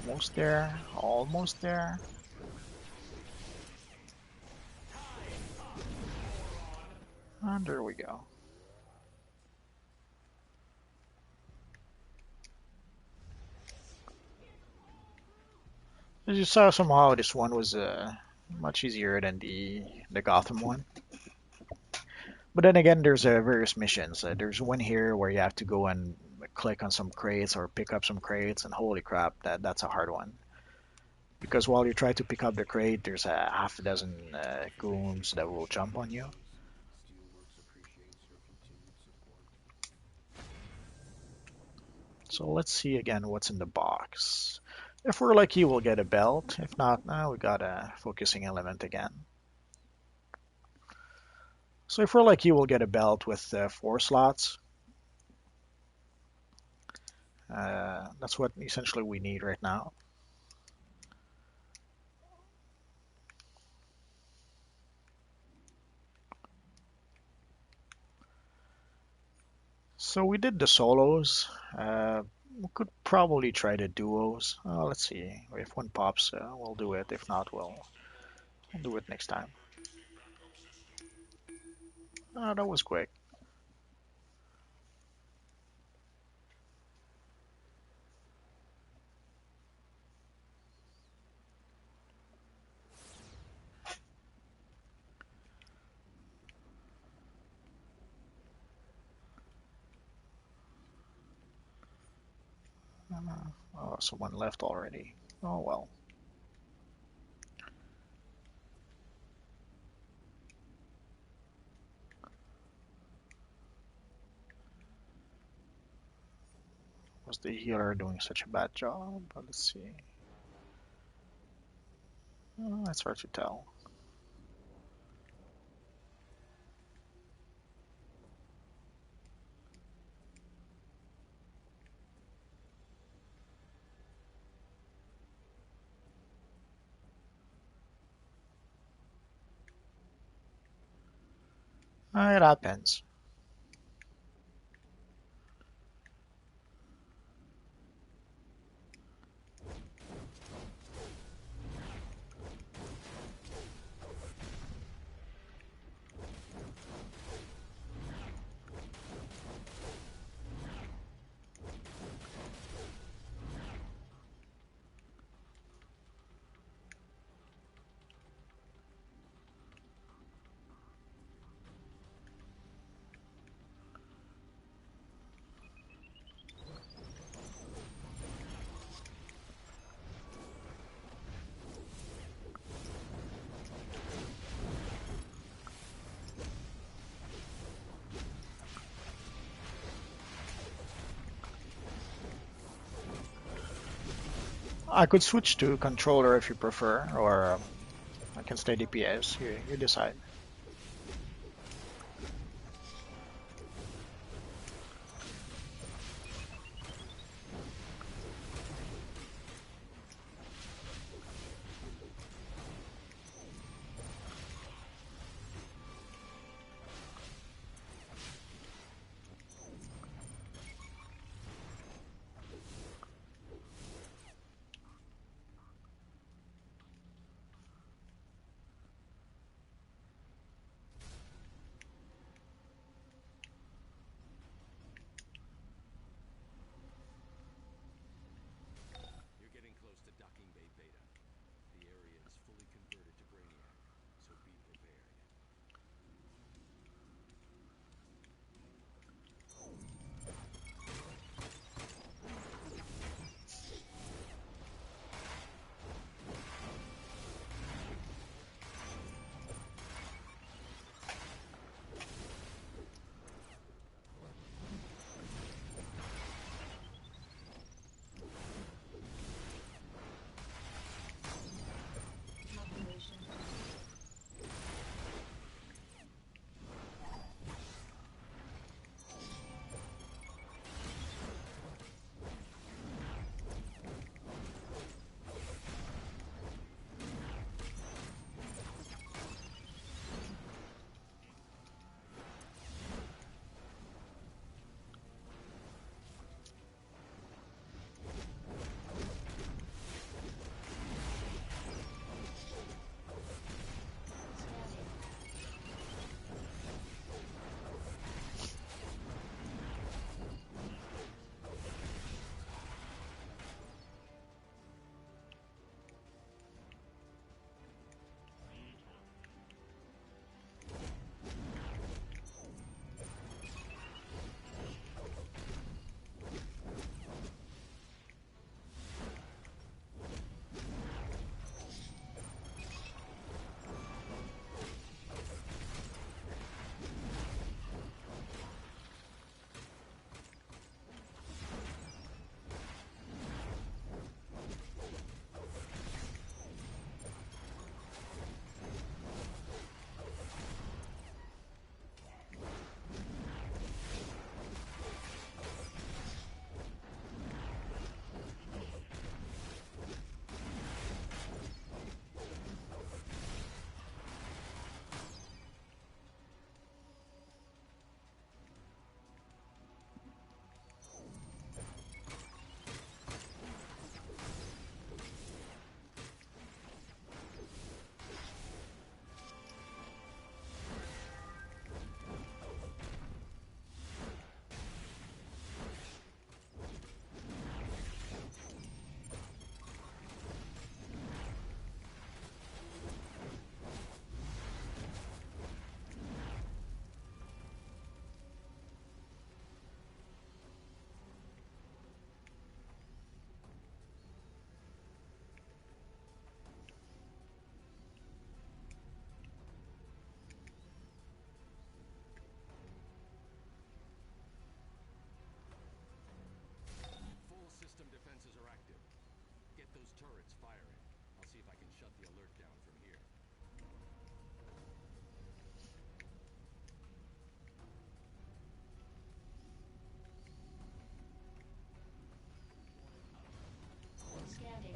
Almost there. Almost there. And there we go. As you saw, somehow this one was much easier than the Gotham one. But then again, there's various missions. There's one here where you have to go and click on some crates or pick up some crates, and holy crap, that's a hard one. Because while you try to pick up the crate, there's a half a dozen goons that will jump on you. So let's see again what's in the box. If we're lucky, we'll get a belt. If not, we got a focusing element again. So if we're lucky, we'll get a belt with 4 slots. That's what essentially we need right now. So we did the solos. We could probably try the duos. Let's see. If one pops, we'll do it. If not, we'll do it next time. That was quick. Oh, someone left already. Oh well. Was the healer doing such a bad job? But let's see. It's hard to tell. It happens. I could switch to controller if you prefer, or I can stay DPS. You decide. fully converted to Brainiac, so be prepared. Calculation complete. Full system defenses are active. Get those turrets firing. I'll see if I can shut the alert down from here. Scanning.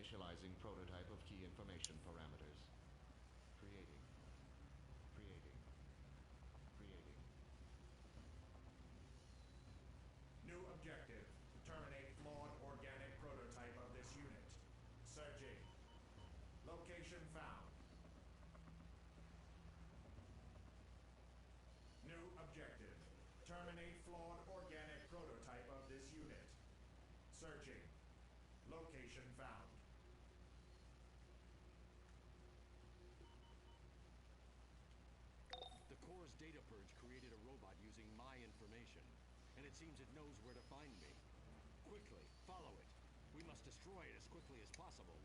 Initializing prototype of key information parameters. Creating. Creating. Creating. New objective. Terminate flawed organic prototype of this unit. Searching. Location found. New objective. Terminate flawed organic prototype of this unit. Searching. Location found. The Core's data purge created a robot using my information, and it seems it knows where to find me. Quickly, follow it. We must destroy it as quickly as possible.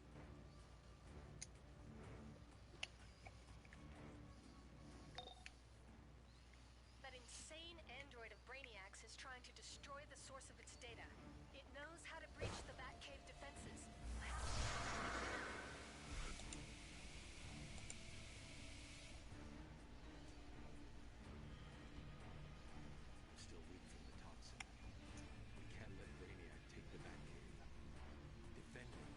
That insane android of Brainiac's is trying to destroy the source of its data. It knows how to breach the Batcave defenses. I'm still weak from the toxin. We can't let Brainiac take the Batcave. Defend it.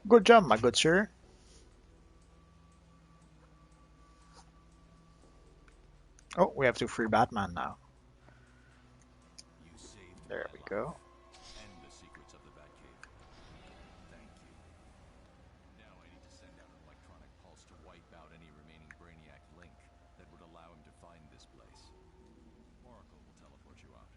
Good job, my good sir. Oh, we have to free Batman now. You saved There my we life go. and the secrets of the Batcave. Thank you. Now I need to send out an electronic pulse to wipe out any remaining Brainiac link that would allow him to find this place. Oracle will teleport you out.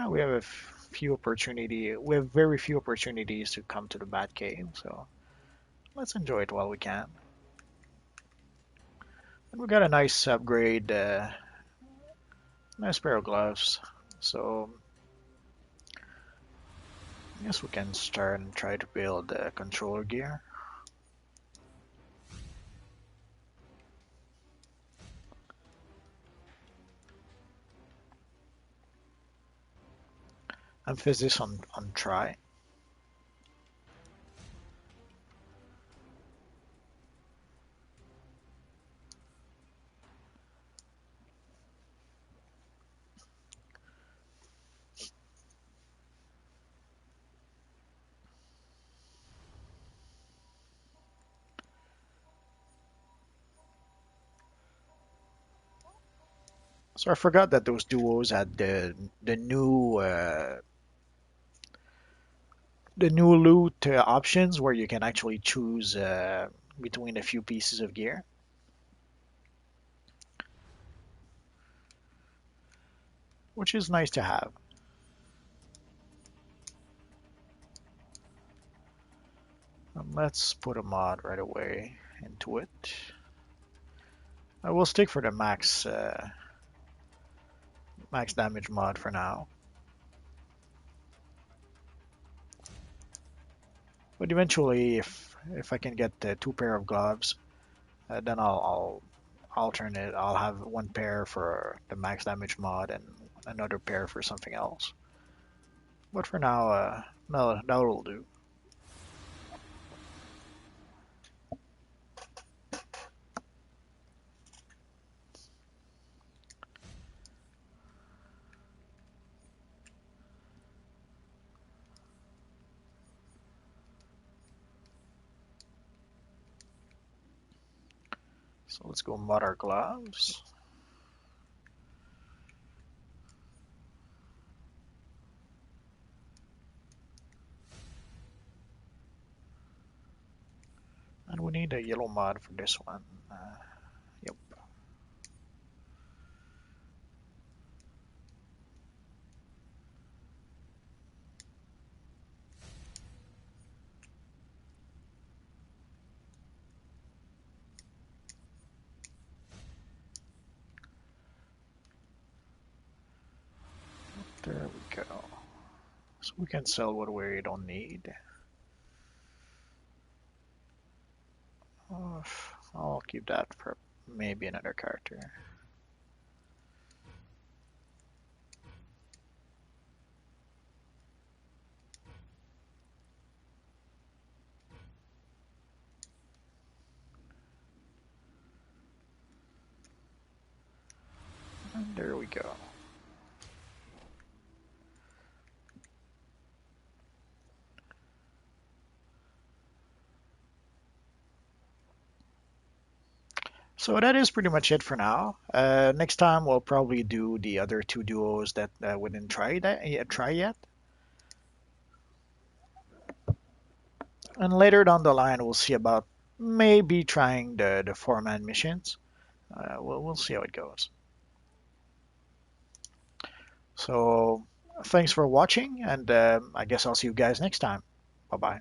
We have a few opportunity. We have very few opportunities to come to the Batcave, so let's enjoy it while we can. And we got a nice upgrade, nice pair of gloves. So I guess we can start and try to build controller gear. Emphasis on try. So I forgot that those duos had the new loot options where you can actually choose between a few pieces of gear, which is nice to have. Let's put a mod right away into it. I will stick for the max damage mod for now. But eventually, if I can get the two pair of gloves, then I'll alternate. I'll have one pair for the max damage mod and another pair for something else. But for now, no, that will do. So let's go mod our gloves. And we need a yellow mod for this one. Yep. There we go. So we can sell what we don't need. Oh, I'll keep that for maybe another character. And there we go. So that is pretty much it for now. Next time we'll probably do the other two duos that we didn't try yet. And later down the line, we'll see about maybe trying the four-man missions. We'll see how it goes. So thanks for watching, and I guess I'll see you guys next time. Bye bye.